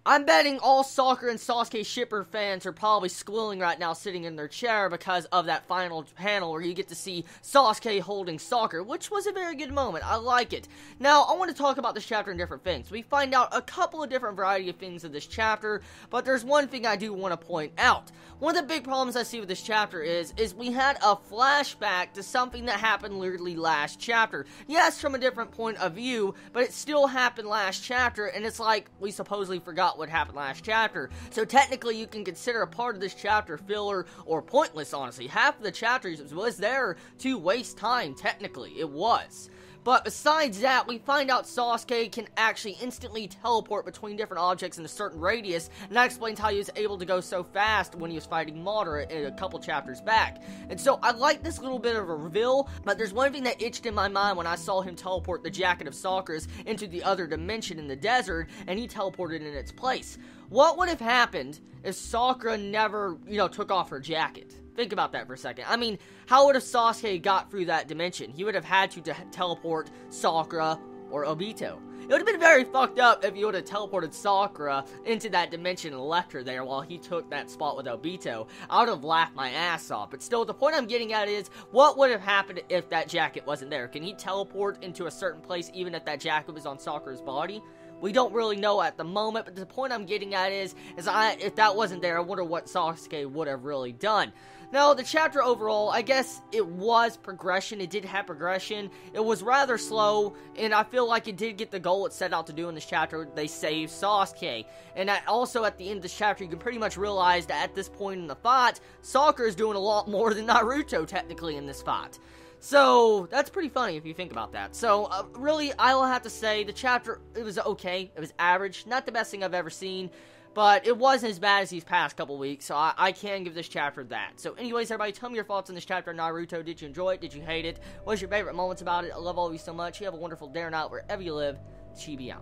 I'm betting all Sakura and Sasuke shipper fans are probably squealing right now sitting in their chair because of that final panel where you get to see Sasuke holding Sakura, which was a very good moment. I like it. Now, I want to talk about this chapter in different things. We find out a couple of different variety of things in this chapter, but there's one thing I do want to point out. One of the big problems I see with this chapter is we had a flashback to something that happened literally last chapter. Yes, from a different point of view, but it still happened last chapter, and it's like we supposedly forgot what happened last chapter. So technically, you can consider a part of this chapter filler or pointless, honestly. Half of the chapter was there to waste time, technically. It was. But besides that, we find out Sasuke can actually instantly teleport between different objects in a certain radius, and that explains how he was able to go so fast when he was fighting Madara a couple chapters back. And so I like this little bit of a reveal, but there's one thing that itched in my mind when I saw him teleport the jacket of Sakura's into the other dimension in the desert, and he teleported in its place. What would have happened if Sakura never, took off her jacket? Think about that for a second. I mean, how would have Sasuke got through that dimension? He would have had to teleport Sakura or Obito. It would have been very fucked up if you would have teleported Sakura into that dimension and left her there while he took that spot with Obito. I would have laughed my ass off. But still, the point I'm getting at is, what would have happened if that jacket wasn't there? Can he teleport into a certain place even if that jacket was on Sakura's body? We don't really know at the moment, but the point I'm getting at is if that wasn't there, I wonder what Sasuke would have really done. Now, the chapter overall, I guess it was progression. It did have progression. It was rather slow, and I feel like it did get the goal it set out to do in this chapter. They saved Sasuke. And also, at the end of this chapter, you can pretty much realize that at this point in the fight, Sakura is doing a lot more than Naruto, technically, in this fight. So, that's pretty funny if you think about that. So, really, I will have to say, the chapter, it was okay. It was average. Not the best thing I've ever seen. But it wasn't as bad as these past couple weeks, so I can give this chapter that. So anyways, everybody, tell me your thoughts on this chapter of Naruto. Did you enjoy it? Did you hate it? What was your favorite moments about it? I love all of you so much. You have a wonderful day or night wherever you live. Chibi out.